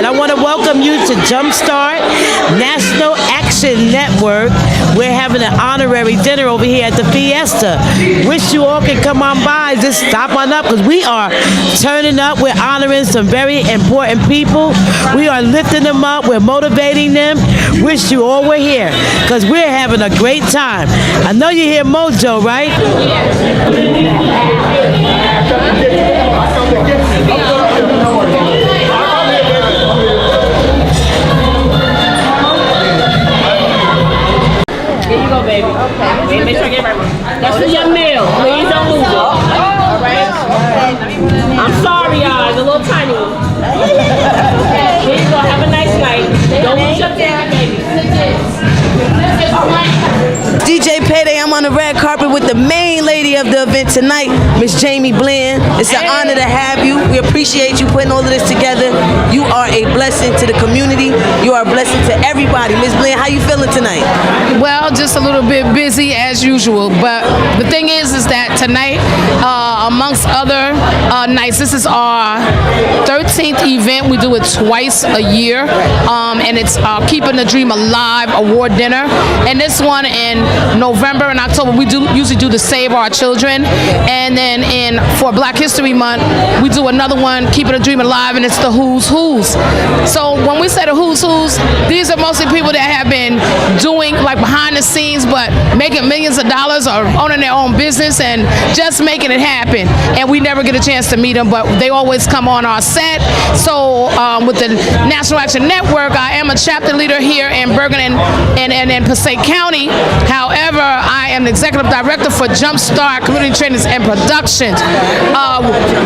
I want to welcome you to JumpStart National Action Network. We're having an honorary dinner over here at the Fiesta. Wish you all can come on by. Just stop on up because we are turning up. We're honoring some very important people. We are lifting them up. We're motivating them. Wish you all were here because we're having a great time. I know you hear Mojo, right? Here you go, baby. Okay. Make sure I get right one. That's for your meal. Please don't lose it. All right. I'm sorry, y'all. It's a little tiny one. Here you go. Have a nice night. Don't lose your time, baby. DJ Payday, I'm on the red carpet with the main lady of the event tonight, Miss Jamie Bland. It's an honor to have you. We appreciate you putting all of this together. You are a blessing to the community. You are a blessing to everybody. Miss Bland, how you feeling tonight? Well, just a little bit busy as usual, but the thing is that tonight, amongst other nights, this is our 13th event. We do it twice a year, and it's Keeping the Dream Alive Award Dinner. And this one in November and October, we usually do the Save Our Children, and then for Black History Month, we do another one, Keeping the Dream Alive, and it's the Who's Who's. So when we say the Who's Who's, these are mostly people that have been doing like behind the scenes, but making millions of dollars or owning their own business and just making it happen. And we never get a chance to meet them, but they always come on our set. So with the National Action Network, I am a chapter leader here in Bergen and Passaic County. However, I am the executive director for JumpStart Community Trainings and Productions.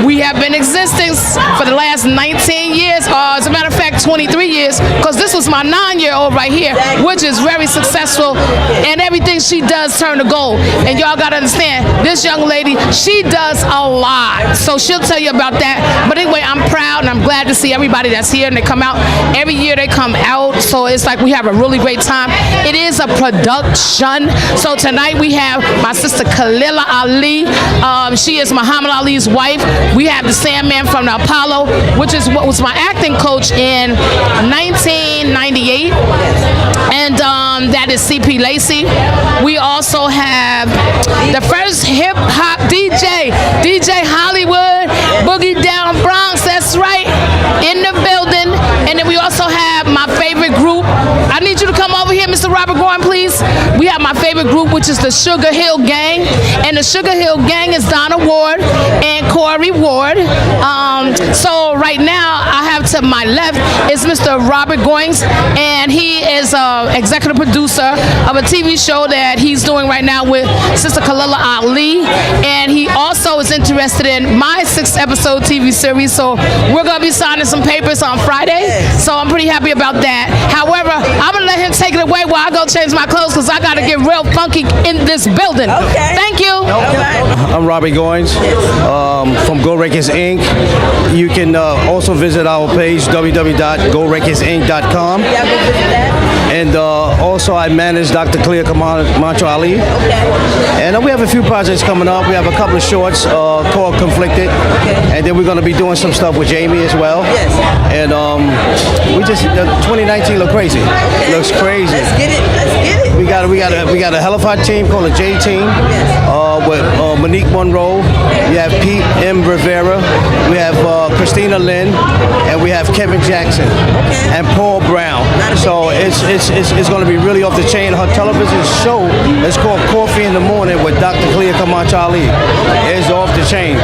We have been existing for the last 19 years, as a matter of fact, 23 years, because this was my 9-year-old right here, which is very successful, and everything she does turn to gold. And y'all gotta understand, this young lady, she does a lot, so she'll tell you about that. But anyway, I'm proud and I'm glad to see everybody that's here, and they come out. Every year they come out, so it's like we have a really great time. It is a production. So tonight we have my sister Khalila Ali. She is Muhammad Ali's wife. We have the Sandman from the Apollo, which is what was my acting coach in 1998. And that is C.P. Lacey. We also have the first hip-hop DJ Hollywood, Boogie Down Bronx, that's right, in the building. And then we also have my favorite group. I need you to come over here, Mr. Robert Gorin, please. We have my favorite group, which is the Sugar Hill Gang. And the Sugar Hill Gang is Donna Ward and Corey Ward. So right now, I have to my left is Mr. Robert Goins, and he is an executive producer of a TV show that he's doing right now with Sister Khalila Ali. And he also is interested in my 6-episode TV series. So we're going to be signing some papers on Friday. So I'm pretty happy about that. However, I'm going to let him take it away while I go change my clothes because I got to get real funky in this building. Okay. Thank you. Okay. I'm Robbie Goins from Go Records Inc. You can also visit our page, www.gorecordsinc.com. Yeah, we'll visit that. And also I manage Dr. Clear Camacho Ali. Okay. And we have a few projects coming up. We have a couple of shorts called Conflicted. Okay. And then we're going to be doing some stuff with Jamie as well. Yes. And we just 2019 look crazy. Okay. Looks crazy. Let's get it. Let's get it. We got a hellified team called the J Team. With Monique Monroe. We have Pete M. Rivera. We have Christina Lynn, and we have Kevin Jackson and Paul Brown. So it's going to be really off the chain. Her television show is called Coffee in the Morning with Dr. Clear Camacho Ali. It's off the chain.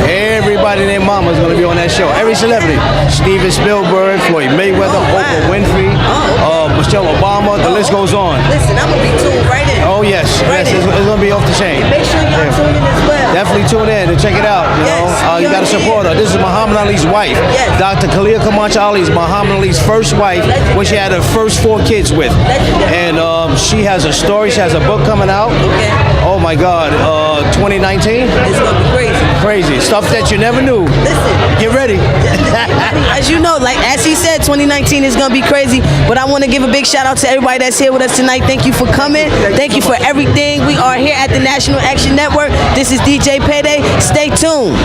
Everybody and their mama is going to be on that show. Every celebrity. Steven Spielberg, Floyd Mayweather, Oprah Winfrey, Michelle Obama. The list goes on. Listen, I'm going to be tuned right in. Oh, yes. It's going to be off the chain. Make sure y'all tune in as well. Definitely tune in and check it out. You got to support her. This is Muhammad Ali's wife. Yes. Dr. Khalil Camacho Ali is Muhammad Ali's first wife, when she had her first 4 kids with. And she has a story. She has a book coming out. Okay. Oh my God. 2019? It's gonna be crazy. Crazy. Stuff that you never knew. Listen. Get ready. As you know, like as he said, 2019 is gonna be crazy. But I want to give a big shout out to everybody that's here with us tonight. Thank you for coming. Thank you for everything. We are here at the National Action Network. This is DJ Payday. Stay tuned.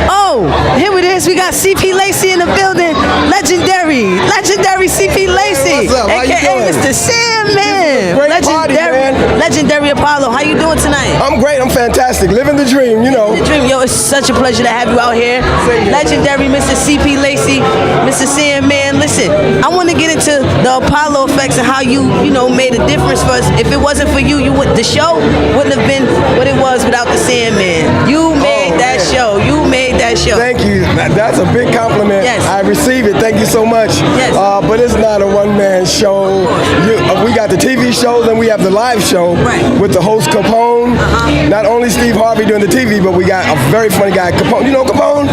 Oh, here it is. We got CP Lacey in the building. Legendary CP Lacey, What's up? How you aka doing? Mr. Sandman. Great party, man. Legendary Apollo. How you doing tonight? I'm great. I'm fantastic. Living the dream, you know. The dream. Yo, it's such a pleasure to have you out here. Same here. Legendary Mr. CP Lacey, Mr. Sandman. Listen, I want to get into the Apollo effects and how you made a difference for us. If it wasn't for you, the show wouldn't have been what it was without the Sandman. You made that man. show. You made that show. Thank you. That's a big compliment. Yes. I receive it. Thank you so much. Yes. But it's not a one-man show. We got the TV shows and we have the live show Right. with the host Capone. Not only Steve Harvey doing the TV, but we got a very funny guy, Capone. You know Capone?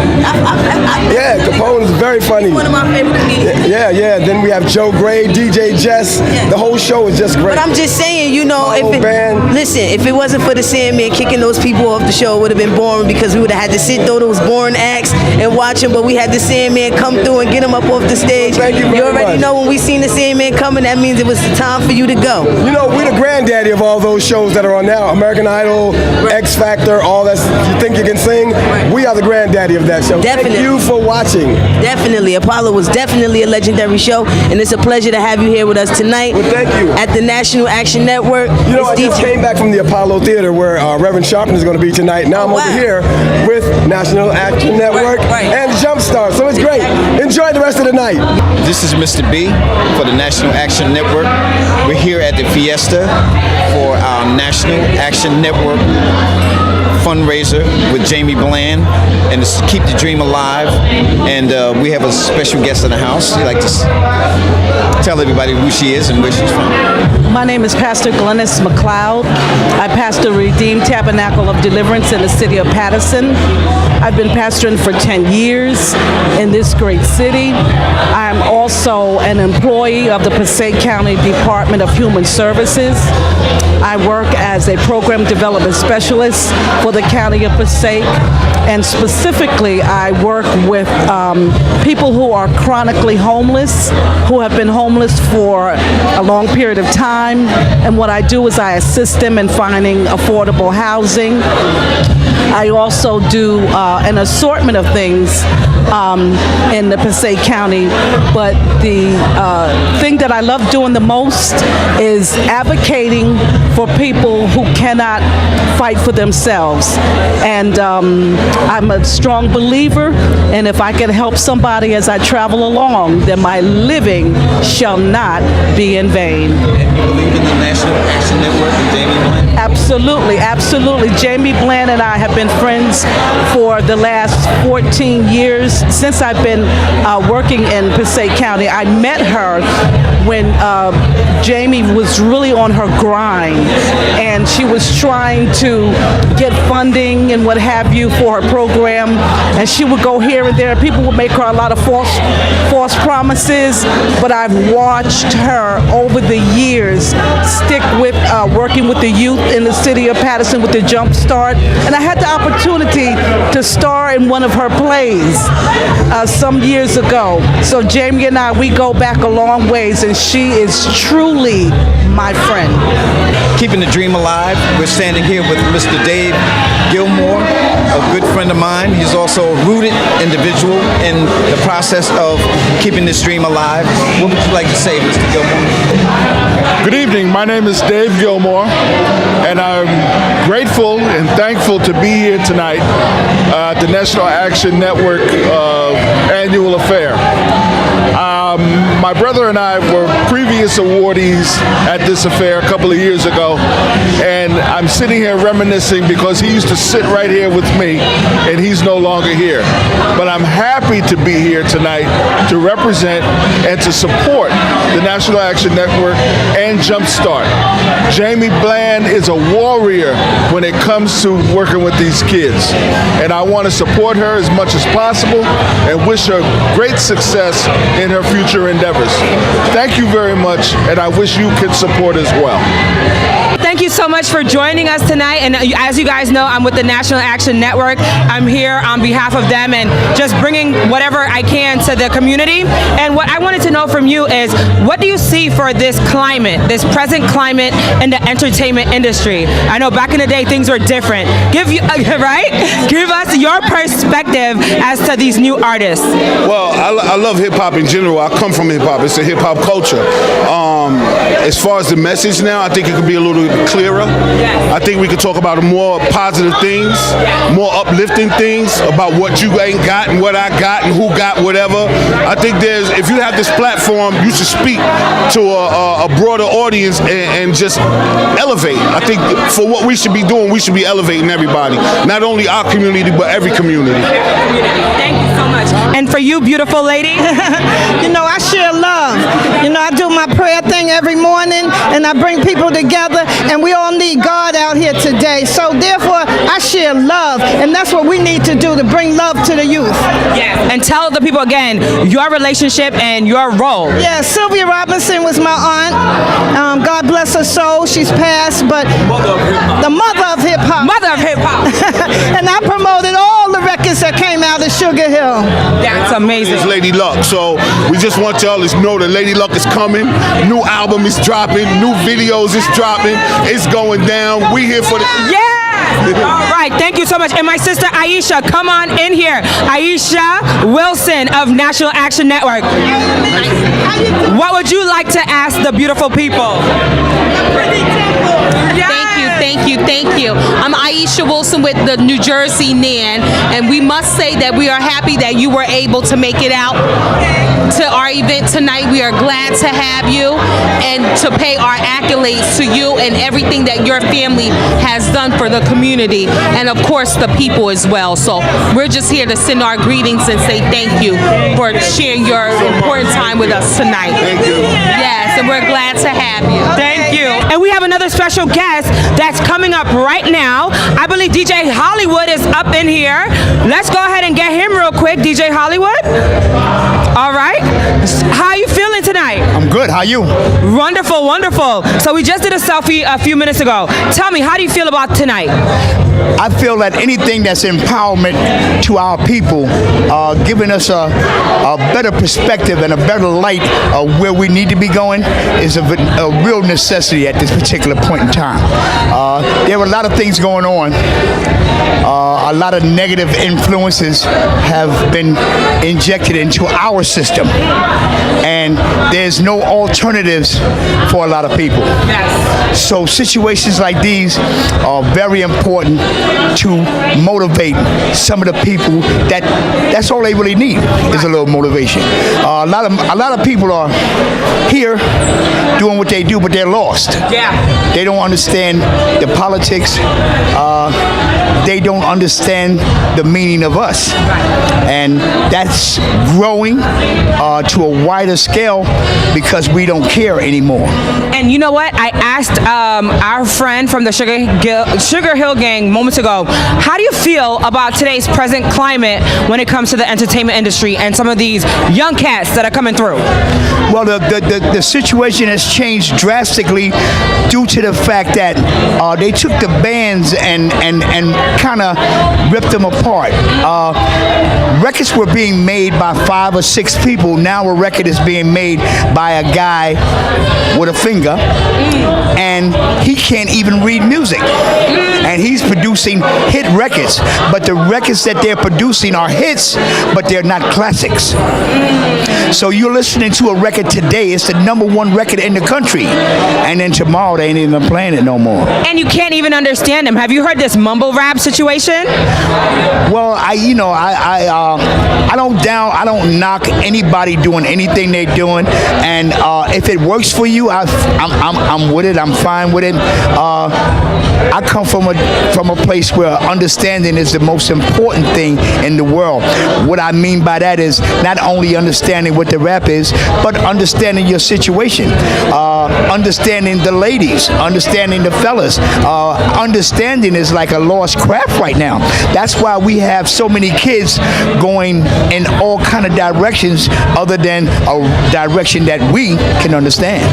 Yeah, Capone is very funny. One of my favorite comedians. Yeah. Then we have Joe Gray, DJ Jess. Yeah. The whole show is just great. But I'm just saying, whole band. listen, if it wasn't for the Sandman kicking those people off the show, it would have been boring because we would have had to sit through those boring acts and watch them. But we had the Sandman come through and get him up off the stage. Thank you very already much. know when we seen the Sandman coming, that means it was the time for you to go. You know, we're the granddaddy of all those shows that are on now. American Idol, X Factor, all that. You think you can sing? Right. We are the granddaddy of that show. Definitely. Thank you for watching. Definitely. Apollo was definitely a legendary show, and it's a pleasure to have you here with us tonight. Well, thank you. At the National Action Network. You know, I It's just DJ came back from the Apollo Theater where Reverend Sharpton is going to be tonight. Now I'm wow. over here with National Action Network Right. and JumpStart. So it's great. Enjoy the rest of the night. This is Mr. B for the National Action Network. We're here at the Fiesta for our National Action Network fundraiser with Jamie Bland, and it's Keep the Dream Alive. And we have a special guest in the house. She'd like to tell everybody who she is and where she's from. My name is Pastor Glennis Mccloud. I pastor Redeemed Tabernacle of Deliverance in the city of Patterson. I've been pastoring for 10 years in this great city. I'm also an employee of the Passaic County Department of Human Services. I work as a program development specialist for the county of Passaic, and specifically I work with people who are chronically homeless, who have been homeless for a long period of time, and what I do is I assist them in finding affordable housing. I also do an assortment of things in the Passaic County, but the thing that I love doing the most is advocating for people who cannot fight for themselves. And I'm a strong believer, and if I can help somebody as I travel along, then my living shall not be in vain. And you believe in the National Action Network with Jamie Bland? Absolutely. Jamie Bland and I have been friends for the last 14 years since I've been working in Passaic County. I met her when Jamie was really on her grind, and she was trying to get funding and what have you for her program, and she would go here and there. People would make her a lot of false promises, but I've watched her over the years stick with working with the youth in the city of Patterson with the JumpStart, and I had the opportunity to star in one of her plays some years ago. So Jamie and I, we go back a long ways, and she is truly my friend. Keeping the Dream Alive. We're standing here with Mr. Dave Gilmore, a good friend of mine. He's also a rooted individual in the process of keeping this dream alive. What would you like to say, Mr. Gilmore? Good evening. My name is Dave Gilmore, and I'm grateful and thankful to be here tonight at the National Action Network annual affair. My brother and I were previous awardees at this affair a couple of years ago, and I'm sitting here reminiscing because he used to sit right here with me, and he's no longer here. But I'm happy to be here tonight to represent and to support the National Action Network and JumpStart. Jamie Bland is a warrior when it comes to working with these kids, and I want to support her as much as possible and wish her great success in her future endeavors. Thank you very much, and I wish you could support as well. thank you so much for joining us tonight. And as you guys know, I'm with the National Action Network. I'm here on behalf of them and just bringing whatever I can to the community. And what I wanted to know from you is, what do you see for this climate, this present climate in the entertainment industry? I know back in the day things were different. Give us your perspective as to these new artists. Well, I love hip hop in general. I come from hip hop. It's a hip hop culture. As far as the message now, I think it could be a little bit clearer. I think we could talk about more positive things, more uplifting things about what you ain't got and what I got and who got whatever. I think if you have this platform, you should speak to a broader audience and just elevate. I think for what we should be doing, we should be elevating everybody, not only our community but every community. Thank you so much. And for you, beautiful lady, I share love. I do my prayer thing every morning, and I bring people together, and we all need God out here today. So therefore, I share love, and that's what we need to do, to bring love to the youth. Yes. And tell the people again your relationship and your role. Yeah, Sylvia Robinson was my aunt. God bless her soul. She's passed, but the mother of hip hop. Mother of hip hop. And I promoted all the records that came out of Sugar Hill. That's amazing. It's Lady Luck. So we just want y'all to know that Lady Luck is coming. New album is dropping. New videos is dropping. It's going down. We here for the... Yeah! All right, thank you so much. And my sister Aisha, come on in here. Aisha Wilson of National Action Network. What would you like to ask the beautiful people? Thank you. I'm Aisha Wilson with the New Jersey NAN, and we must say that we are happy that you were able to make it out to our event tonight. We are glad to have you and to pay our accolades to you and everything that your family has done for the community, and of course the people as well. So we're just here to send our greetings and say thank you for sharing your important time with us tonight. Thank you. Yes, and we're glad to have you. Thank you. And we have another special guest that's coming up right now. I believe DJ Hollywood is up in here. Let's go ahead and get him real quick. DJ Hollywood? All right. How are you feeling tonight? I'm good. How are you? Wonderful, wonderful. So we just did a selfie a few minutes ago. Tell me, how do you feel about tonight? I feel that anything that's empowerment to our people, giving us a better perspective and a better light of where we need to be going, is a real necessity at this particular point in time. There were a lot of things going on. A lot of negative influences have been injected into our system, and there's no alternatives for a lot of people. Yes. So situations like these are very important to motivate some of the people. That's all they really need is a little motivation. A lot of people are here doing what they do, but they're lost. Yeah. They don't understand the politics. They don't understand the meaning of us, and that's growing to a wider scale because we don't care anymore. And you know what? I asked our friend from the Sugar Hill Gang moments ago, how do you feel about today's present climate when it comes to the entertainment industry and some of these young cats that are coming through? Well, the situation has changed drastically due to the fact that they took the bands and kind of ripped them apart. Records were being made by 5 or 6 people. Now a record is being made by a guy with a finger, and he can't even read music. And he's producing hit records, but the records that they're producing are hits, but they're not classics. So you're listening to a record today, it's the #1 record in the country, and then tomorrow they ain't even playing it no more. And you can't even understand them. Have you heard this mumble rap situation? Well, I don't knock anybody doing anything they're doing, and if it works for you, I'm with it. I'm fine with it. I I come from a place where understanding is the most important thing in the world. What I mean by that is not only understanding what the rap is, but understanding your situation, understanding the ladies, understanding the fellas. Understanding is like a lost craft right now. That's why we have so many kids going in all kind of directions other than a direction that we can understand.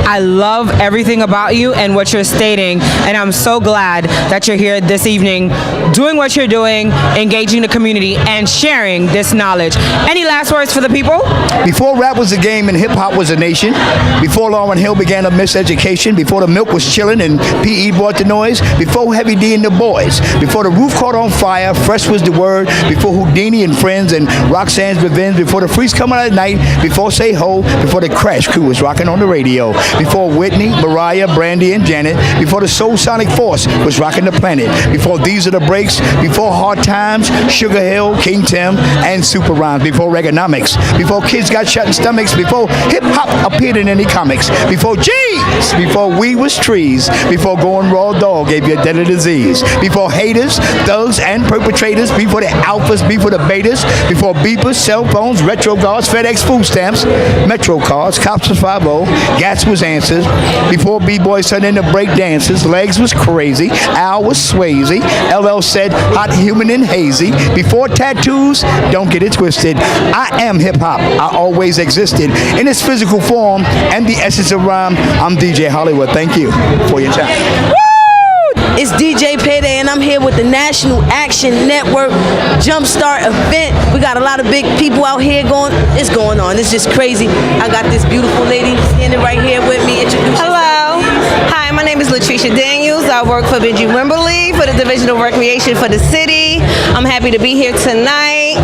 I love everything about you and what you're stating, and I'm so glad that you're here this evening doing what you're doing, engaging the community, and sharing this knowledge. Any last words for the people? Before rap was a game and hip-hop was a nation, before Lauryn Hill began a miseducation, before the milk was chilling and P.E. brought the noise, before Heavy D and the Boys, before the roof caught on fire, fresh was the word, before Houdini and Friends and Roxanne's Revenge, before the Freaks Come Out at Night, before Say Ho, before the Crash Crew was rocking on the radio, before Whitney, Mariah, Brandy, and Janet, before the Soul Sonic Force was rocking the planet, before These Are the Breaks, before Hard Times, Sugar Hill, King Tim, and Super Rhymes, before Reaganomics, before kids got shut in stomachs, before hip-hop appeared in any comics, before G's, before we was trees, before going raw dog gave you a deadly disease, before haters, thugs, and perpetrators, before the alphas, before the betas, before beepers, cell phones, retro guards, FedEx food stamps, Metro cars, cops was 5-0, Gats was answers, before B-boys turned into break dancers, Legs was crazy, Al was Swayze, LL said hot, human, and hazy, before tattoos, don't get it twisted, I am hip-hop, I always existed, in its physical form and the essence of rhyme. I'm DJ Hollywood. Thank you for your time. It's DJ Payday, and I'm here with the National Action Network JumpStart event. We got a lot of big people out here it's going on. It's just crazy. I got this beautiful lady standing right here with me. Introduce Hello. Hi, my name is Latricia Daniels. I work for Benji Wimberly for the Division of Recreation for the city. I'm happy to be here tonight.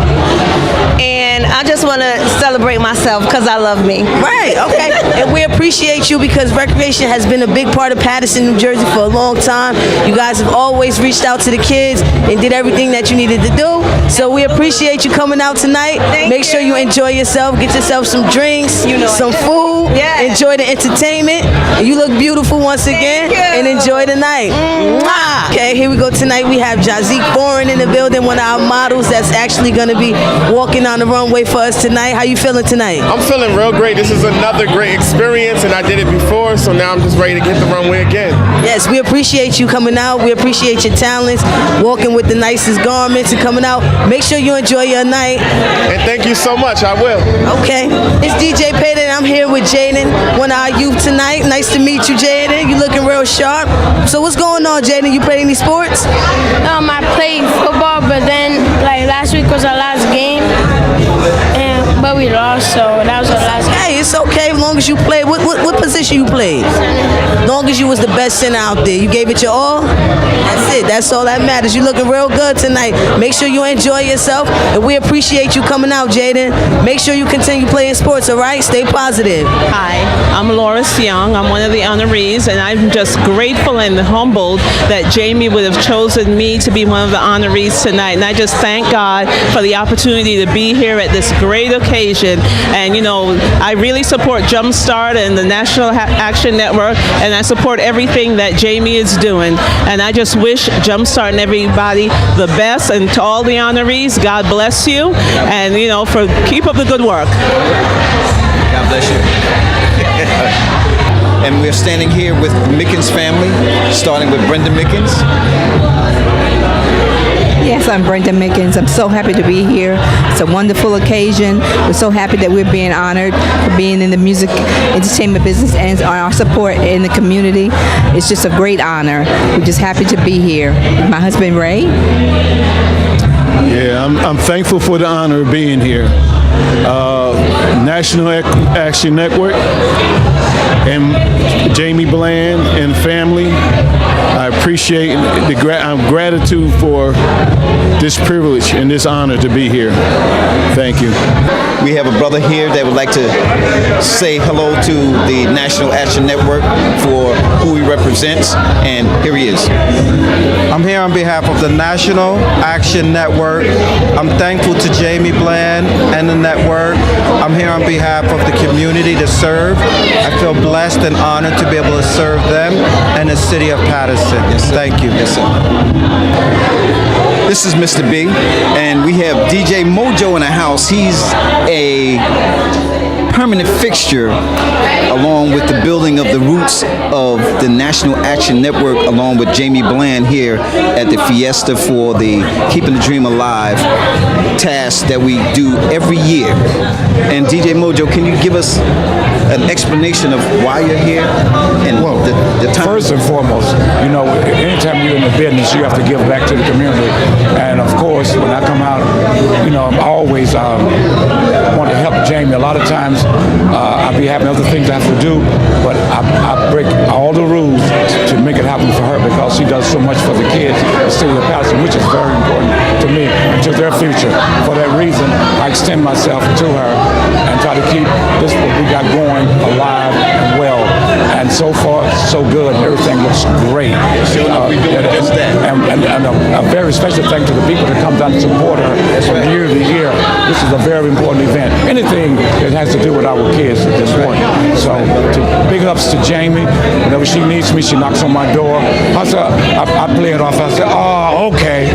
And I just want to celebrate myself because I love me. Right, okay. And we appreciate you because recreation has been a big part of Paterson, New Jersey for a long time. You guys have always reached out to the kids and did everything that you needed to do. So we appreciate you coming out tonight. Make sure you enjoy yourself. Get yourself some drinks, some food. Enjoy the entertainment. You look beautiful once again. And enjoy the night. Mwah. Okay, here we go tonight. We have Jazik Foreign in the building, one of our models that's actually going to be walking on the runway for us tonight. How you feeling tonight? I'm feeling real great. This is another great experience, and I did it before, so now I'm just ready to get the runway again. Yes, we appreciate you coming out. We appreciate your talents, walking with the nicest garments and coming out. Make sure you enjoy your night. And thank you so much. I will. Okay. It's DJ Payday, and I'm here with Jaden, one of our youth tonight. Nice to meet you, Jaden. You looking real sharp. So what's going on, Jaden? You play any sports? I played football, but then last week was our last game, but we lost, so that was our last game. Hey, it's okay as long as you play. What position you played? As long as you was the best center out there, you gave it your all. That's it. That's all that matters. You looking real good tonight. Make sure you enjoy yourself, and we appreciate you coming out, Jaden. Make sure you continue playing sports. All right, stay positive. Hi, I'm Loris Young. I'm one of the honorees, and I'm just grateful and humbled that Jamie would have chosen me to be one of the honorees tonight. And I just thank God for the opportunity to be here at this great occasion. And I really support JumpStart and the National Action Network, and I support everything that Jamie is doing. And I just wish JumpStart and everybody the best, and to all the honorees, God bless you, and keep up the good work. God bless you. And we're standing here with the Mickens family, starting with Brenda Mickens. Yes, I'm Brenda Mickens. I'm so happy to be here. It's a wonderful occasion. We're so happy that we're being honored for being in the music entertainment business and our support in the community. It's just a great honor. We're just happy to be here. My husband, Ray. Yeah, I'm thankful for the honor of being here. National Action Network and Jamie Bland and family. I appreciate gratitude for this privilege and this honor to be here. Thank you. We have a brother here that would like to say hello to the National Action Network for who he represents, and here he is. I'm here on behalf of the National Action Network. I'm thankful to Jamie Bland and the network. I'm here on behalf of the community to serve. I feel blessed and honored to be able to serve them and the city of Patterson. Thank you. Yes, sir. This is Mr. B, and we have DJ Mojo in the house. He's a permanent fixture along with the building of the roots of the National Action Network, along with Jamie Bland here at the Fiesta for the Keeping the Dream Alive task that we do every year. And DJ Mojo, can you give us an explanation of why you're here and the time? First and foremost, you know, anytime you're in the business, you have to give back to the community. And of course, when I come out, you know, I always want to help Jamie. A lot of times, I'll be having other things I have to do, but I break all the rules to make it happen for her because she does so much for the kids in the city of Patterson, which is very important to me and to their future. For that reason, I extend myself to her and try to keep this what we got going alive and well. And so far, so good. Everything looks great. And a very special thank to the people that come down to support her from year to year. This is a very important event. Anything that has to do with our kids at this point. So, big ups to Jamie. Whenever she needs me, she knocks on my door. I play it off. I say, oh, okay.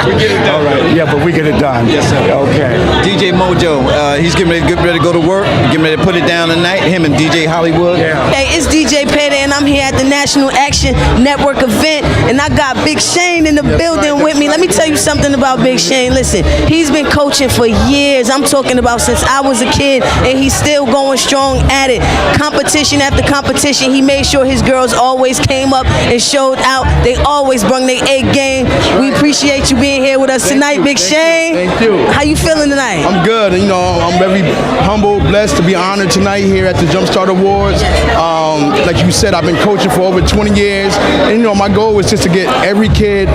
We get it done. All right. Yeah, but we get it done. Yes, sir. Okay. DJ Mojo, he's getting ready to go to work, getting ready to put it down tonight. Him and DJ Hollywood. Yeah. Hey, it's DJ Payday, and I'm here at the National Action Network event, and I got Big Shane in the building with me. Let me tell you something about Big Shane. Listen, he's been coaching for years. I'm talking about since I was a kid, and he's still going strong at it. Competition after competition, he made sure his girls always came up and showed out. They always brought their A game. We appreciate you being here with us tonight, Big Shane. Thank you. How you feeling tonight? I'm good. You know, I'm very humble, blessed to be honored tonight here at the JumpStart Awards. Like you said, I've been coaching for over 20 years. And, you know, my goal is just to get every kid,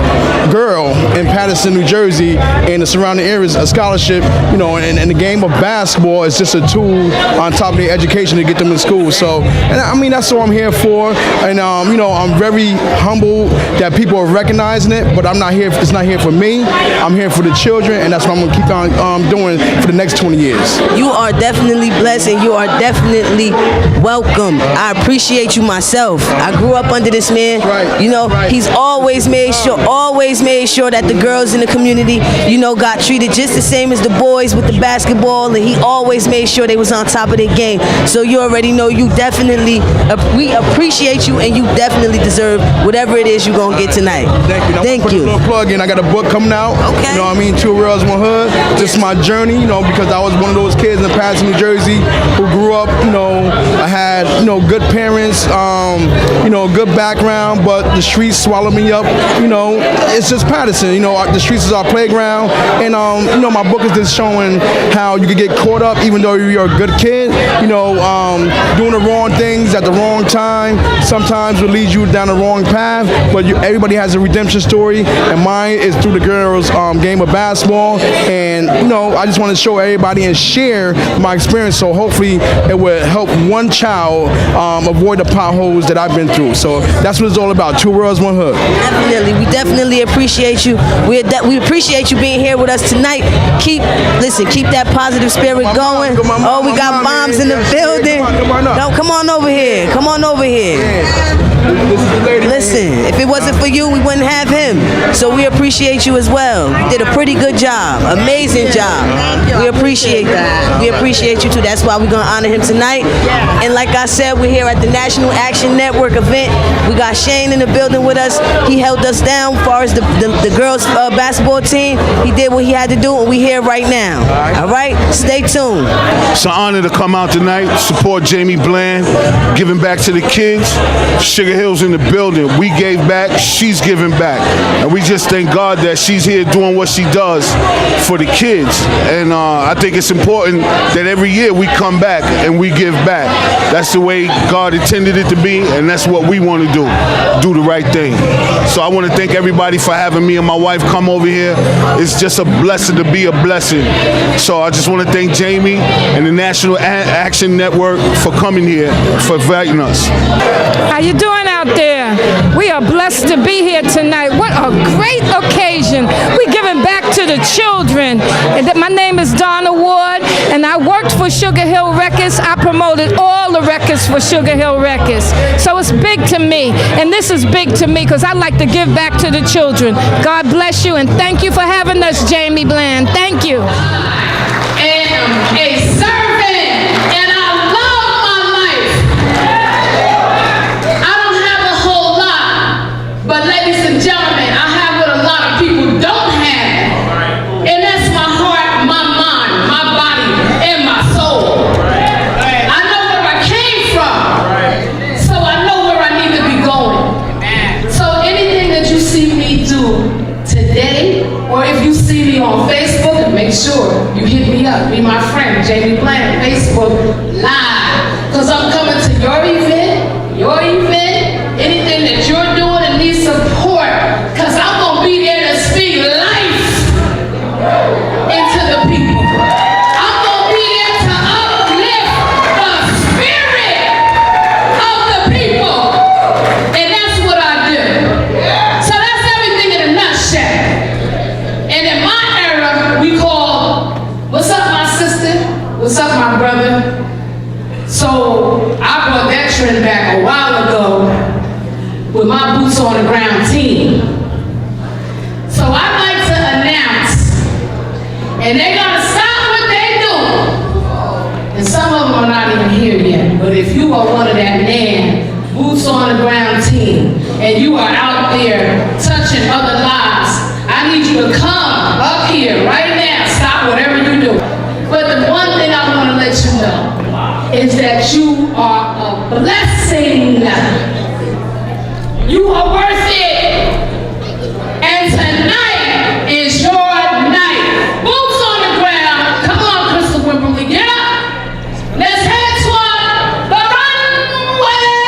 girl in Patterson, New Jersey, and the surrounding areas a scholarship, you know, and the game of basketball is just a tool on top of their education to get them in school. So, and I mean, that's what I'm here for. And, you know, I'm very humble that people are recognizing it, but I'm not here, it's not here for me. I'm here for the children, and that's what I'm going to keep on doing for the next 20 years. You are definitely blessed, and you are definitely welcome. I appreciate you myself. I grew up under this man. Right. You know, he's always made sure that the girls in the community, you know, got treated just the same as the boys with the basketball, and he always made sure they was on top of their game. So you already know you definitely, we appreciate you, and you definitely deserve whatever it is you're going to get tonight. Thank you. Thank you. A little plug in. I got a book coming out. Okay. You know what I mean? 2 Worlds, 1 Hood. Just my journey, you know, because I was one of those kids in Patterson, New Jersey who grew up, you know, I had, you know, good parents, you know, good background, but the streets swallowed me up. You know, it's just Patterson. You know, the streets is our playground. And, you know, my book is just showing how you can get caught up even though you're a good kid. You know, doing the wrong things at the wrong time sometimes will lead you down the wrong path, but everybody has a redemption story, and mine is through the girls' game of basketball. And, you know, I just want to show everybody and share my experience, so hopefully it will help one child avoid the potholes that I've been through. So that's what it's all about. 2 Worlds, 1 Hood. Definitely. We definitely appreciate you. We appreciate you being here with us tonight. Keep that positive spirit going. We got moms in the building. Come on over here. Come on over here. Listen, if it wasn't for you, we wouldn't have him. So we appreciate you as well. You did a pretty good job. Amazing job. We appreciate that. We appreciate you too. That's why we're going to honor him tonight. And like I said, we're here at the National Action Network event. We got Shane in the building with us. He held us down as far as the girls basketball team. He did what he had to do, and we're here right now. All right? Stay tuned. It's an honor to come out tonight, support Jamie Bland, giving back to the kids. Sugar Hill's in the building. We gave back, she's giving back. And we just thank God that she's here doing what she does for the kids. And I think it's important that every year we come back and we give back. That's the way God intended it to be, and that's what we want to do the right thing. So I want to thank everybody for having me and my wife come over here. It's just a blessing to be a blessing. So I just want to thank Jamie and the National Action Network for coming here, for inviting us. How you doing out there. We are blessed to be here tonight. What a great occasion. We're giving back to the children. And my name is Donna Ward, and I worked for Sugar Hill Records. I promoted all the records for Sugar Hill Records. So it's big to me, and this is big to me because I like to give back to the children. God bless you, and thank you for having us, Jamie Bland. Thank you. And a servant, and I love my life. I don't have a whole lot, but ladies and gentlemen, I have what a lot of people don't have, and that's my heart, my mind, my body, and my soul. I know where I came from, so I know where I need to be going. So anything that you see me do today, or if you see me on Facebook, make sure you hit me up. Be my friend, Jamie Bland, Facebook Live. Because I'm coming to your event, anything that you're doing and need support. Because I'm going to be there to speak life into the people. I'm going to be there to uplift the spirit of the people. And that's what I do. So that's everything in a nutshell. And in my era, we call, what's up, my sister? What's up, my brother? So I brought that trend back a while ago with my boots on the ground team. So I'd like to announce, and they're gonna stop what they do. And some of them are not even here yet, but if you are one of that man, boots on the ground team, and you are out there touching other lives, I need you to come up here right now. Stop whatever you do. But the one thing I want to let you know is that you are a blessing. You are worth it. And tonight is your night. Boots on the ground. Come on, Crystal Wimberly, get up. Let's head toward the runway.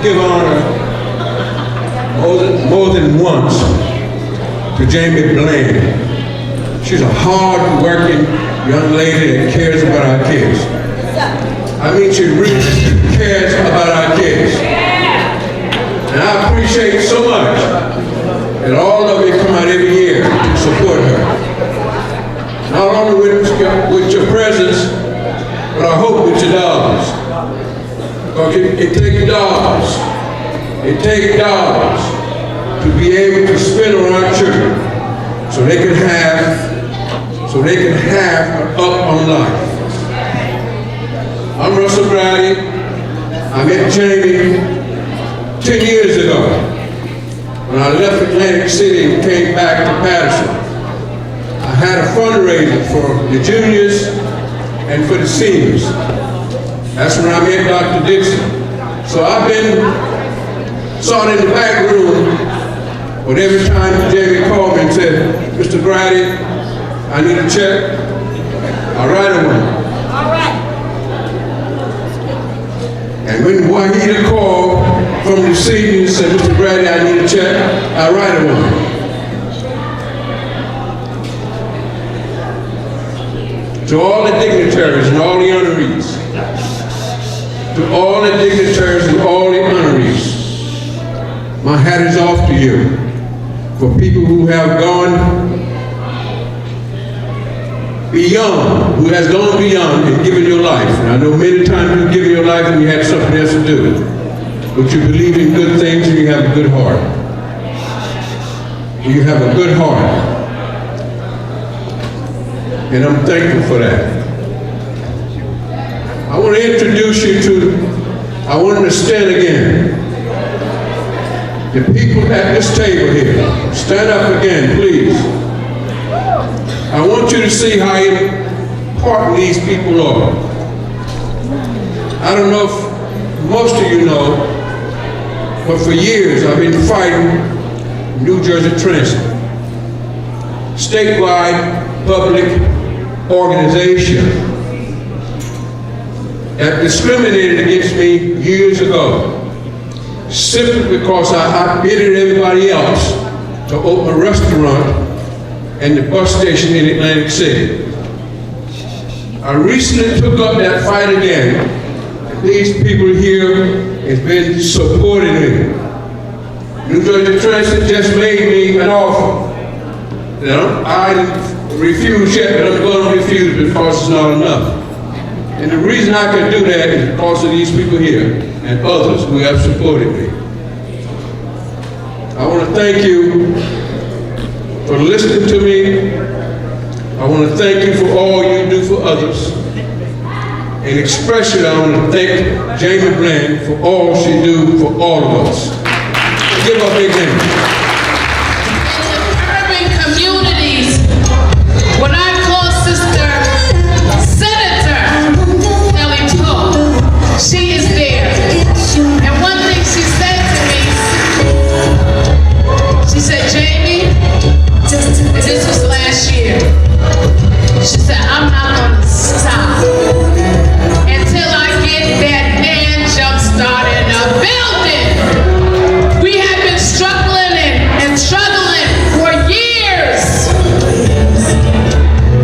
give honor more than once to Jamie Bland. She's a hard-working young lady that cares about our kids. I mean, she really cares about our kids. And I appreciate so much that all of you come out every year to support her. Not only with your presence, but I hope with your dollars. Because it takes dollars. It takes dollars to be able to spend on our children so they can have an up on life. I'm Russell Brady. I met Jamie 10 years ago when I left Atlantic City and came back to Patterson. I had a fundraiser for the juniors and for the seniors. That's when I met Dr. Dixon. So I've been sort of in the back room, but every time Jamie called me and said, Mr. Grady, I need a check, I write him one. All right. And when Wahida called from the senior and said, Mr. Grady, I need a check, I write him one. To all the dignitaries and all the honorees, to all the dignitaries and all the honorees, my hat is off to you. For people who have gone beyond, who has gone beyond and given your life. And I know many times you've given your life and you had something else to do. But you believe in good things and you have a good heart. You have a good heart. And I'm thankful for that. I want to introduce you to, I want them to stand again. The people at this table here, stand up again, please. I want you to see how important these people are. I don't know if most of you know, but for years I've been fighting New Jersey Transit, statewide public organization that discriminated against me years ago, simply because I outbidded everybody else to open a restaurant and the bus station in Atlantic City. I recently took up that fight again, and these people here have been supporting me. New Jersey Transit just made me an offer. You know, I refuse yet, but I'm going to refuse because it's not enough. And the reason I can do that is because of these people here and others who have supported me. I want to thank you for listening to me. I want to thank you for all you do for others. And especially I want to thank Jamie Bland for all she do for all of us. Give her a big hand. Urban communities, what I call Sister Senator Nellie Poe, she is there. And one thing she said to me, she said, Jamie, and this was last year, she said, I'm not going to stop until I get that man JumpStart in a building. We have been struggling and struggling for years.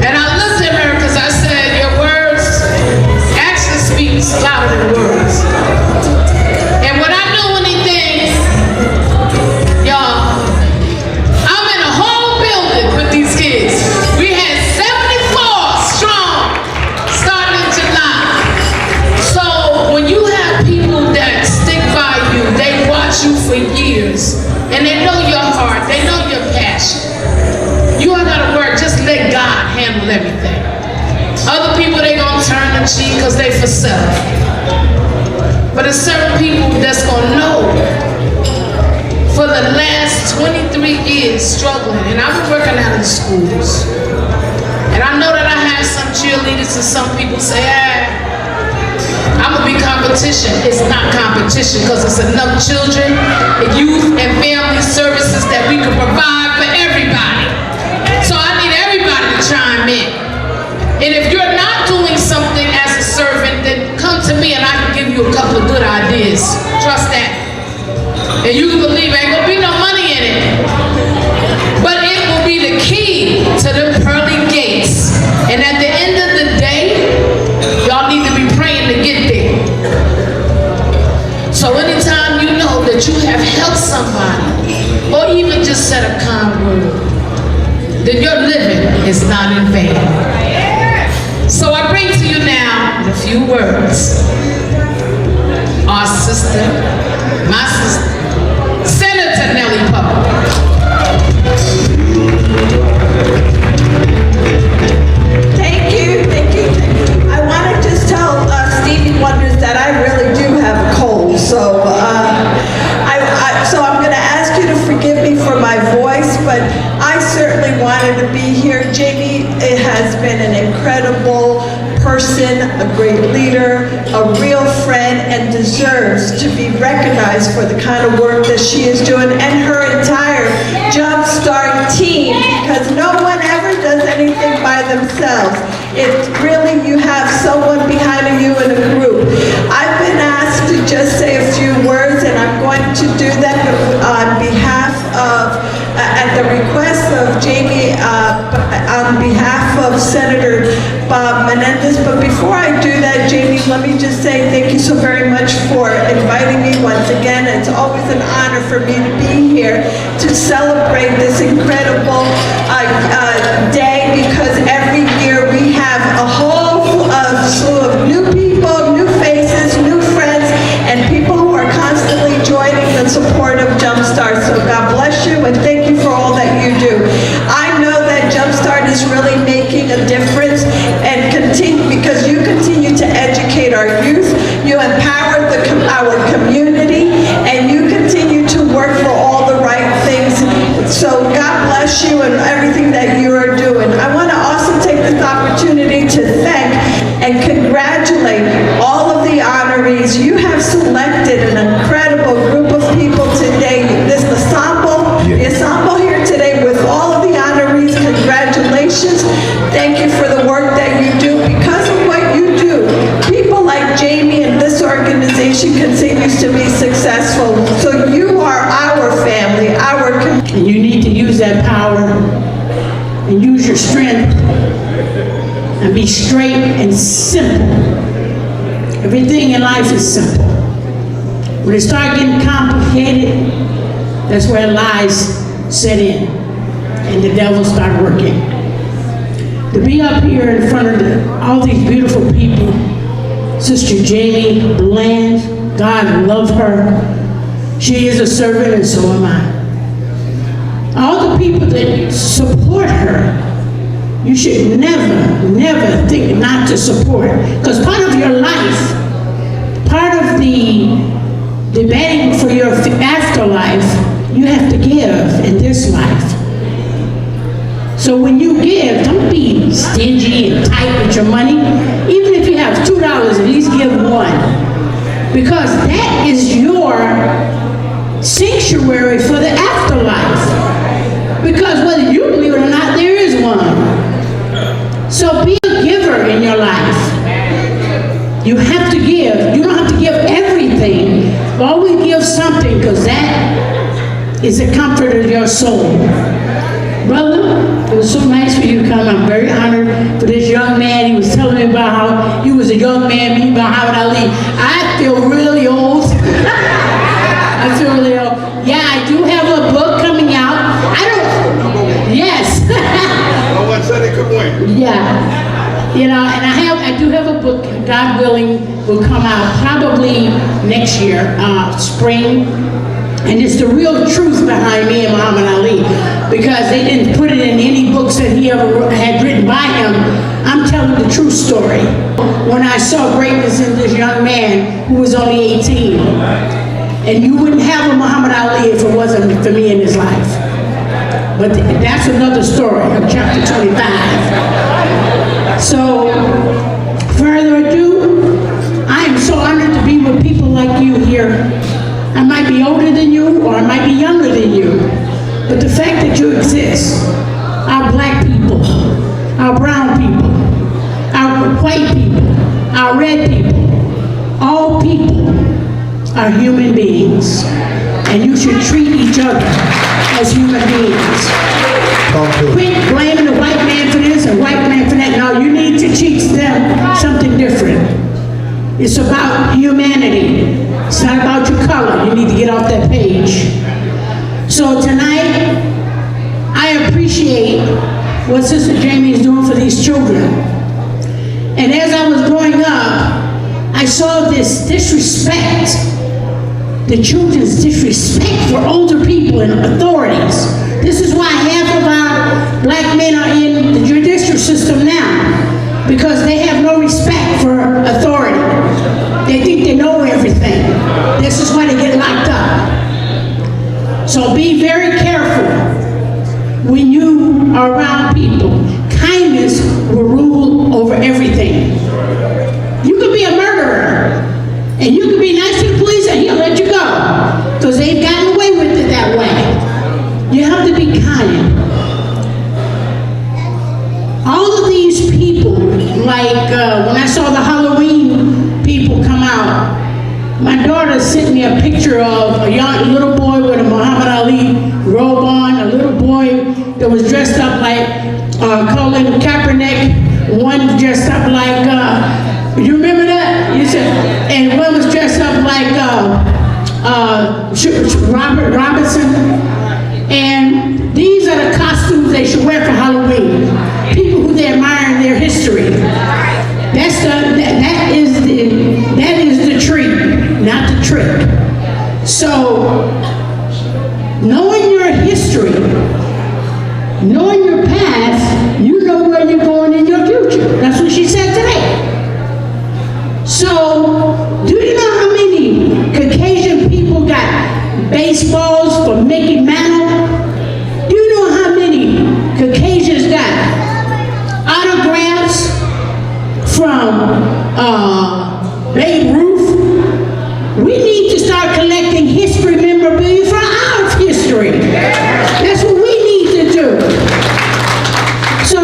And I looked at her because I said, your words, action speaks louder than words. And when I do anything, y'all, I'm in a whole building with these kids. We had 74 strong starting in July. So when you have people that stick by you, they watch you for years, and they know your heart, they know your passion. You ain't gotta work, just let God handle everything. Other people, they gonna turn the cheek because they for self. But there's certain people that's gonna know. For the last 23 years struggling, and I've been working out in schools. And I know that I have some cheerleaders and some people say, I'm gonna be competition. It's not competition because it's enough children, and youth, and family services that we can provide for everybody. So I need everybody to chime in. And if you're not doing something as a servant, then come to me and I can give you a couple of good ideas. Trust that. And you can believe ain't gonna be no money in it. But it will be the key to the pearly gates. And at the end of the day, y'all need to be praying to get there. So anytime you know that you have helped somebody, or even just said a kind word, then your living is not in vain. So I bring to you now, in a few words, our sister, my sister, Senator Nellie Poe. Thank you. I want to just tell Stevie Wonders that I really do have a cold, so so I'm going to ask you to forgive me for my voice, but I certainly wanted to be here. Jamie has been an incredible person person, a great leader, a real friend, and deserves to be recognized for the kind of work that she is doing, and her entire JumpStart team, because no one ever does anything by themselves. It's really, you have someone behind you in a group. I've been asked to just say a few words, and I'm going to do that on behalf of, at the request of Jamie, on behalf of Senator Bob Menendez. But before I do that, Jamie, let me just say thank you so very much for inviting me once again. It's always an honor for me to be here to celebrate this incredible day, because every year we have a whole slew of new people, new faces, new friends, and people who are constantly joining the support of JumpStart. So God bless you, and thank you for all that you do. I know that JumpStart is really making a difference, and because you continue to educate our youth, you empower our community, and you continue to work for all the right things. So God bless you and everything that you are doing. I want to also take this opportunity to thank and congratulate all of the honorees. You have selected an incredible group of people today. This ensemble here today with all of the honorees. Congratulations. Thank you for the work that you do. Because of what you do, people like Jamie and this organization continues to be successful. So you are our family, our community. And you need to use that power and use your strength and be straight and simple. Everything in life is simple. When it starts getting complicated, that's where lies set in and the devil start working. To be up here in front of all these beautiful people, Sister Jamie Bland, God love her. She is a servant and so am I. All the people that support her, you should never think not to support. Because part of your life, part of the betting for your afterlife, you have to give in this life. So when you give, don't be stingy and tight with your money. Even if you have $2, at least give $1. Because that is your sanctuary for the afterlife. Because whether you believe it or not, there is one. So be a giver in your life. You have to give. You don't have to give everything, but always give something, because that is the comfort of your soul. Brother, it was so nice for you to come. I'm very honored for this young man. He was telling me about how he was a young man, me about Muhammad Ali. I feel really old. I feel really old. Yeah, I do have a book coming out. Yes. No one said it could win. Yeah. You know, and I do have a book, God willing, will come out probably next year, spring. And it's the real truth behind me and Muhammad Ali, because they didn't put it in any books that he ever had written by him. I'm telling the true story. When I saw greatness in this young man who was only 18, and you wouldn't have a Muhammad Ali if it wasn't for me in his life. But that's another story of chapter 25. So, further ado, I am so honored to be with people like you here. I might be older than you, or I might be younger than you, but the fact that you exist, our black people, our brown people, our white people, our red people, all people are human beings, and you should treat each other as human beings. Quit blaming the white man for this and white man for that. No, you need to teach them something different. It's about humanity. It's not about your color. You need to get off that page. So tonight, I appreciate what Sister Jamie is doing for these children. And as I was growing up, I saw this disrespect, the children's disrespect for older people and authorities. This is why half of our black men are in the judicial system now, because they have no respect for authority. They think they know everything. This is why they get locked up. So be very careful when you are around people. Kindness will rule over everything. And you can be nice to the police and he'll let you go. Because they've gotten away with it that way. You have to be kind. All of these people, like when I saw the Halloween people come out, my daughter sent me a picture of a young little boy with a Muhammad Ali robe on, a little boy that was dressed up like Colin Kaepernick, one dressed up like, you remember that? You said, and one was dressed up like Robert Robinson. And these are the costumes they should wear for Halloween. People who they admire in their history. That is the treat, not the trick. So, knowing your history, knowing your past, you know where you're going in your future. That's what she said today. So, do you know how many Caucasian people got baseballs for Mickey Mantle? Do you know how many Caucasians got autographs from Babe Ruth? We need to start collecting history memorabilia for our history. That's what we need to do. So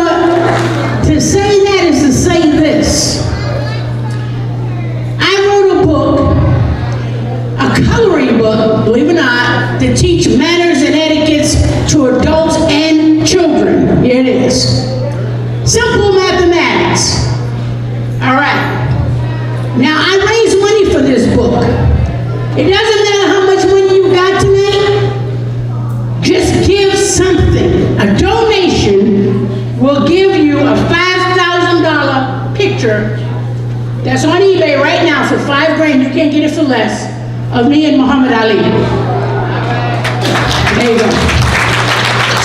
to say that is to say this. I wrote a book, a coloring book, believe it or not, to teach manners and etiquettes to adults and children. Here it is. Simple mathematics. All right. Now, I raised money for this book. It doesn't matter how much money you got tonight. Just give something. A donation will give you a $5,000 picture that's on eBay right now for $5,000. You can't get it for less. Of me and Muhammad Ali. There you go.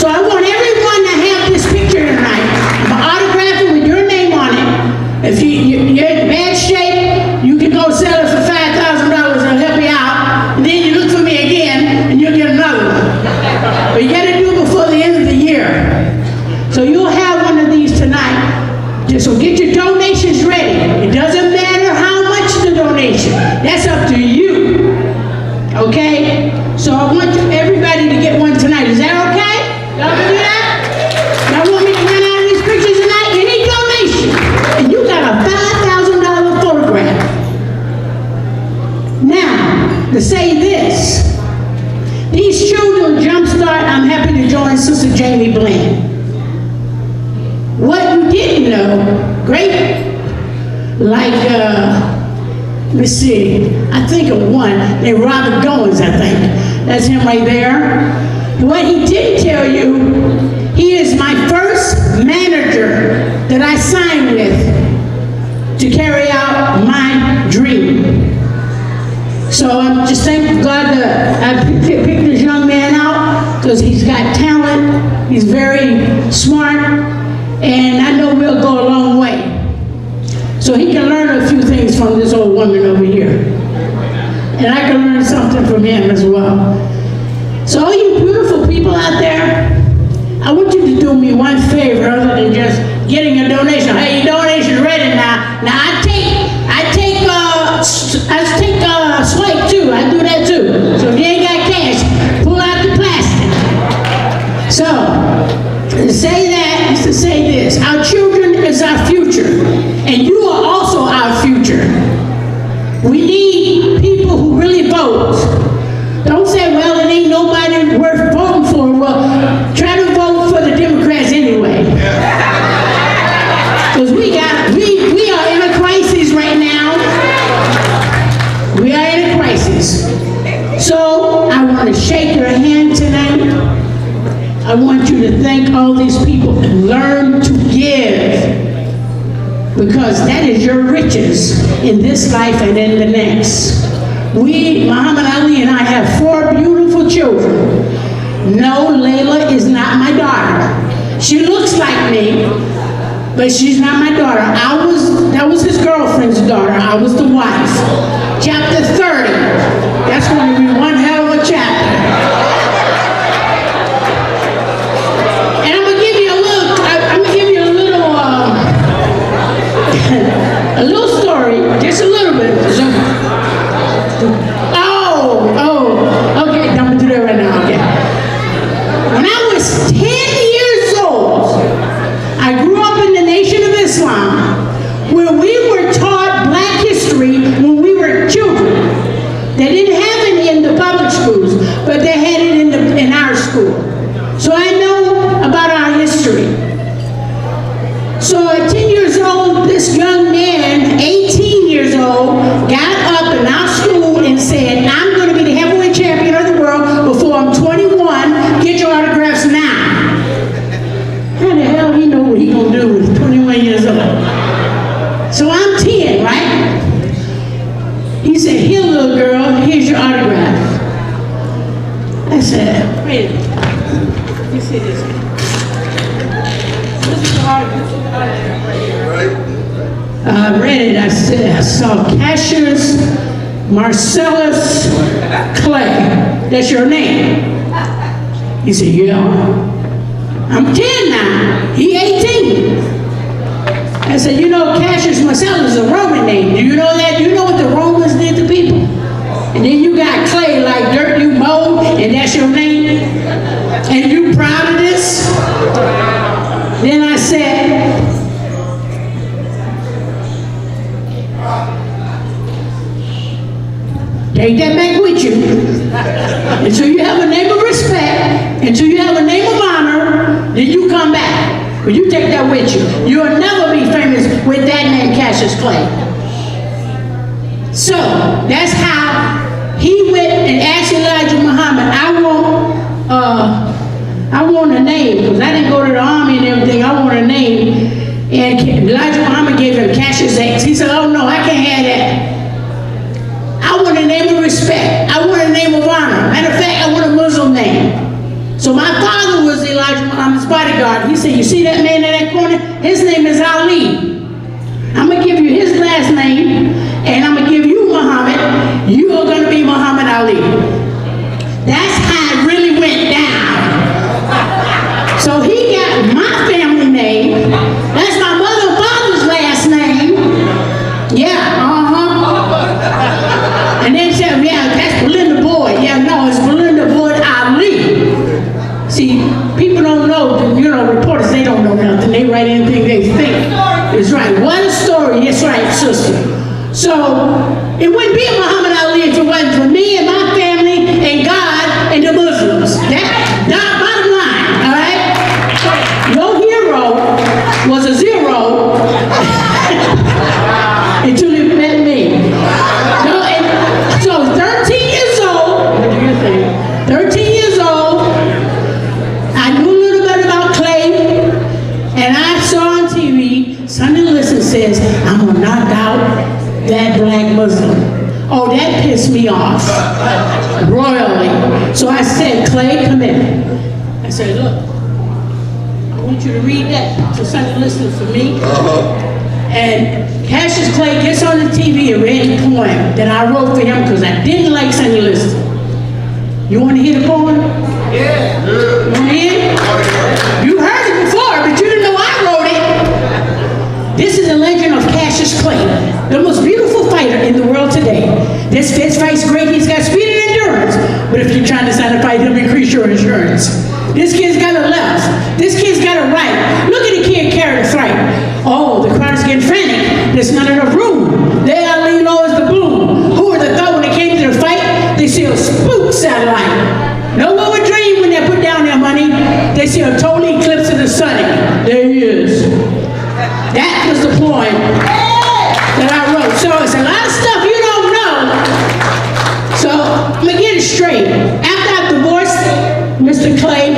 So I want everyone to have this picture tonight. I'm autograph it with your name on it. If you're in bad shape, you can go sell it for $5,000. I'll help you out. And then you look for me again, and you'll get another one. But you got to do it before the end of the year. So you'll have one of these tonight. So get your donations ready. It doesn't matter how much the donation. That's up to you. Okay? So I want everybody to get one tonight. Is that okay? Y'all can do that? Y'all want me to run out of these pictures tonight? Any donation. And you got a $5,000 photograph. Now, to say this. These children, JumpStart, I'm happy to join Sister Jamie Bland. What you didn't know, great, like, let's see, I think of one, named Robert Goins, I think. That's him right there. What he didn't tell you, he is my first manager that I signed with to carry out my dream. So I'm just thank God that I picked this young man out because he's got talent, he's very smart, and I know we'll go a long way. So he can learn a few things from this old woman over here. And I can learn something from him as well. So all you beautiful people out there, I want you to do me one favor other than just getting a donation. Hey, your donation's ready now. Now I take swipe too. I do that too. So if you ain't got cash, pull out the plastic. So, to say that is to say this. Our children is our future. And you are also our future. We need people who really vote. Don't say, well, it ain't nobody worth voting for. Well, try to vote for the Democrats anyway. Because we are in a crisis right now. We are in a crisis. So I want to shake your hand tonight. I want you to thank all these people and learn to give. Because that is your riches in this life and in the next. Muhammad Ali and I have 4 beautiful children. No, Layla is not my daughter. She looks like me, but she's not my daughter. That was his girlfriend's daughter. I was the wife. Chapter 30. That's going to be one hell of a chapter. And I'm going to give you a little story, just a little bit. He said, here, little girl, here's your autograph. I said, wait a minute. Let me see this. This is the autograph. I read it. I said, I saw Cassius Marcellus Clay. That's your name? He said, yeah. I'm 10 now. He 18. I said, you know, Cassius Marcellus is a Roman name. Do you know that? Do you know what the Romans did to people? And then you got clay like dirt you mold, and that's your name? And you proud of this? Then I said, take that back with you. Until you have a name of respect, until you have a name of honor, then you come back. But you take that with you. You'll never be famous with that name, Cassius Clay. So, that's how he went and asked Elijah Muhammad, I want a name, because I didn't go to the army and everything, I want a name. And Elijah Muhammad gave him Cassius X. He said, oh no, I can't have that. I want a name of respect. I want a name of honor. Matter of fact, I want a Muslim name. So my father was Elijah Muhammad's bodyguard. He said, you see that man in that corner? His name is Ali. I'm going to give you his last name, and I'm going to give you Muhammad. You are going to be Muhammad Ali. That's how it really went down. So he got my family name. That's my mother and father's last name. Yeah, And then said, yeah, that's Belinda Boyd. Yeah, no, it's Belinda Boyd Ali. See, people don't know, reporters, they don't know nothing. They write anything they think is right. One story, that's right, sister. So, it wouldn't be Muhammad Ali if it wasn't for me and my family and God and the Muslims. That's bottom line, all right? Your hero was a zero until he met me. So 13 years old, 13 years old, I knew a little bit about clay, and I saw on TV, Sunday Listen says, I'm gonna knock out that black Muslim. Oh, that pissed me off, royally. So I said, Clay, come in. I said, look, I want you to read that to Sunday Listen for me. And Cassius Clay gets on the TV and read the poem that I wrote for him because I didn't like Sunday Listen. You want to hear the poem? Yeah. You want to hear it? You heard it before, but you didn't know I wrote it. This is a legend of Cassius Clay, the most beautiful fighter in the world today. This fist fight's great. He's got speed and endurance. But if you're trying to sign a fight, he'll increase your insurance. This kid's got a left. This kid's got a right. Look at the kid carrying a fright. Oh, the crowd is getting frantic. There's not enough room. They are leaning low as the boom. Who would have thought when they came to the fight, they see a spook satellite. No one would dream when they put down their money. They see a total eclipse of the sun. There he is. That was the poem that I wrote. So it's a lot of stuff you don't know. So I'm going to get it straight. After I divorced Mr. Clay,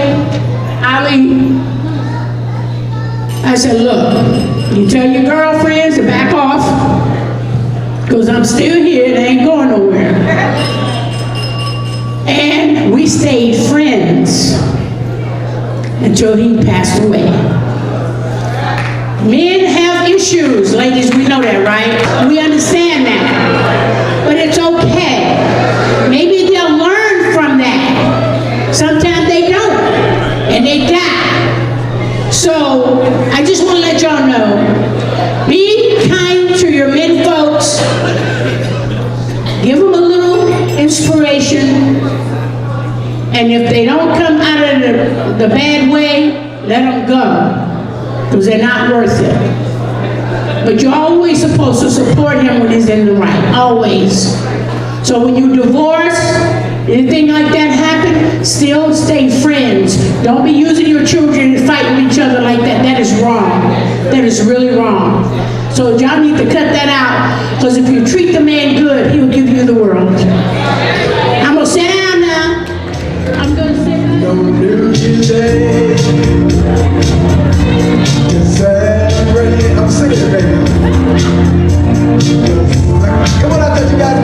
I said, look, you tell your girlfriends to back off, because I'm still here and I ain't going nowhere. And we stayed friends until he passed away. Men have issues, ladies, we know that, right? We understand that. But it's okay. Maybe they'll learn from that. Sometimes they don't, and they die. So, I just want to let y'all know, be kind to your men folks. Give them a little inspiration. And if they don't come out of the bad way, let them go. Because they're not worth it. But you're always supposed to support him when he's in the right. Always. So when you divorce, anything like that happen, still stay friends. Don't be using your children to fight with each other like that. That is wrong. That is really wrong. So y'all need to cut that out. Because if you treat the man good, he will give you the world. I'm going to sit down now. I'm going to sit down. No new today. I'm singing it, baby. Come on, I thought you guys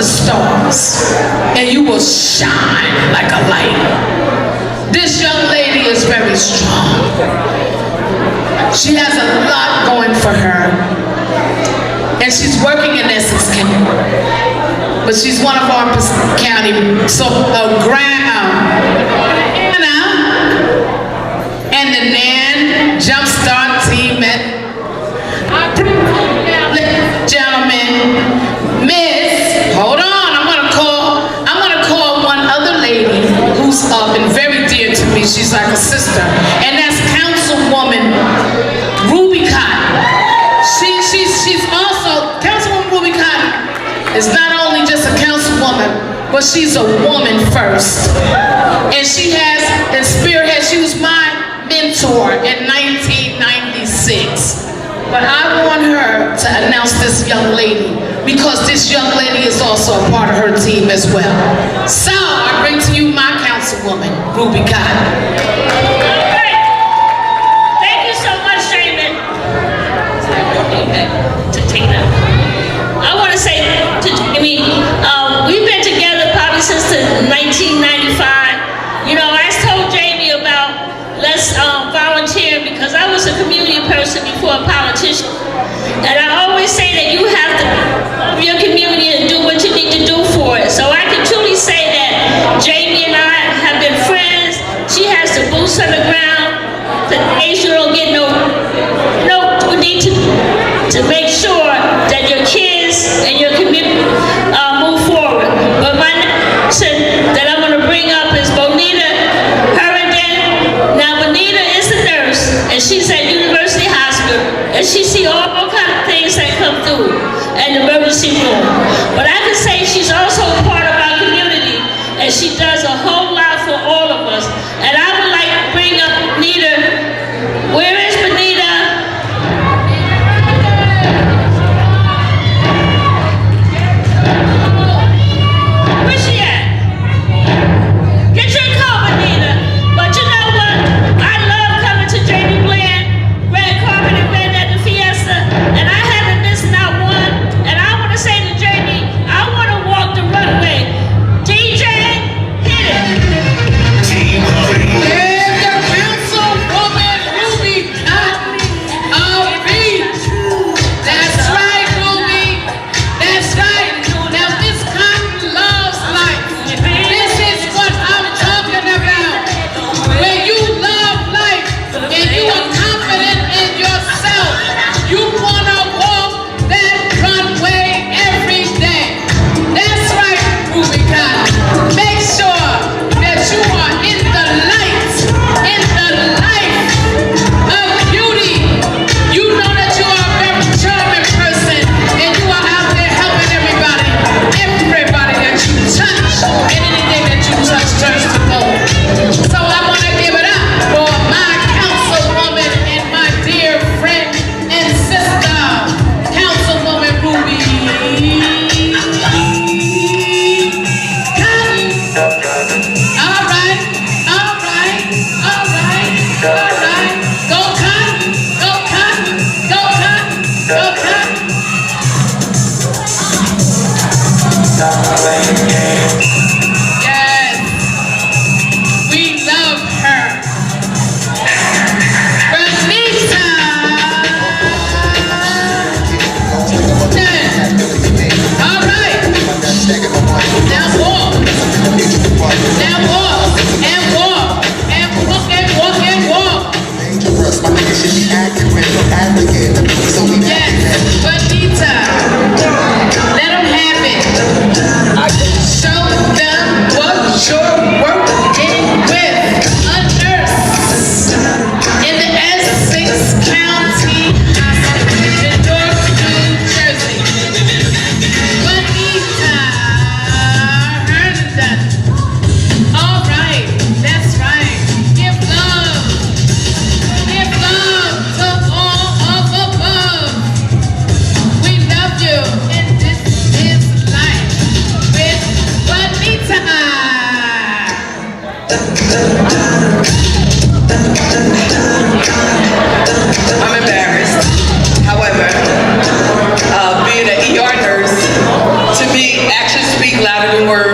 the stars, and you will shine like a light. This young lady is very strong. She has a lot going for her, and she's working in Essex County. But she's one of our county, and the NAN JumpStart team at gentlemen, Miss, hold on, I'm gonna call one other lady who's up and very dear to me. She's like a sister, and that's Councilwoman Ruby Cotton. She's also, Councilwoman Ruby Cotton is not only just a councilwoman, but she's a woman first. And she has, and spearhead, she was my mentor in 1996. But I want her to announce this young lady, because this young lady is also a part of her team as well. So I bring to you my councilwoman, Ruby Cotton. Thank you so much, Damon. I want to say to Jamie, we've been together probably since 1995. You know, I told Jamie about let's volunteer, because I was a community person before a politician. And I always say that you have to love your community and do what you need to do for it. So I can truly say that Jamie and I have been friends. She has the boots on the ground to make sure you don't get no need to make sure that your kids and your community move forward. But my next person that I'm going to bring up is Bonita Herndon. Now Bonita is a nurse, and she's at University Hospital, and she sees all kind of things that come through in the emergency room. But I can say she's also part of our community, and she does a whole lot for all of us. And I would like to bring up Bonita. Where is Bonita? Where's she at? Get your car, Bonita. But you know what? I love coming to Jamie Bland, red carpet event at the Fiesta, and I haven't missed not one. And I want to say to Jamie, I want to walk the runway. DJ,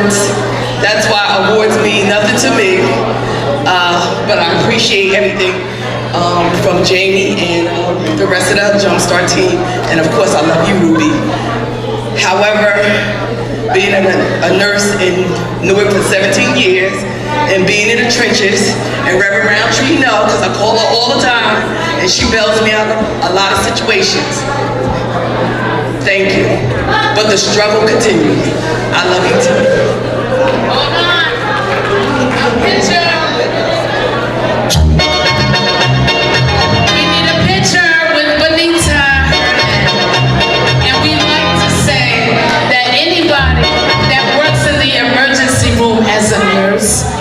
awards. That's why awards mean nothing to me. But I appreciate everything from Jamie and the rest of the JumpStart team. And of course, I love you, Ruby. However, being a nurse in Newark for 17 years and being in the trenches, and Reverend Roundtree, because I call her all the time, and she bails me out of a lot of situations. Thank you. But the struggle continues. I love you too. Hold on. A picture. We need a picture with Benita. And we like to say that anybody that works in the emergency room as a nurse,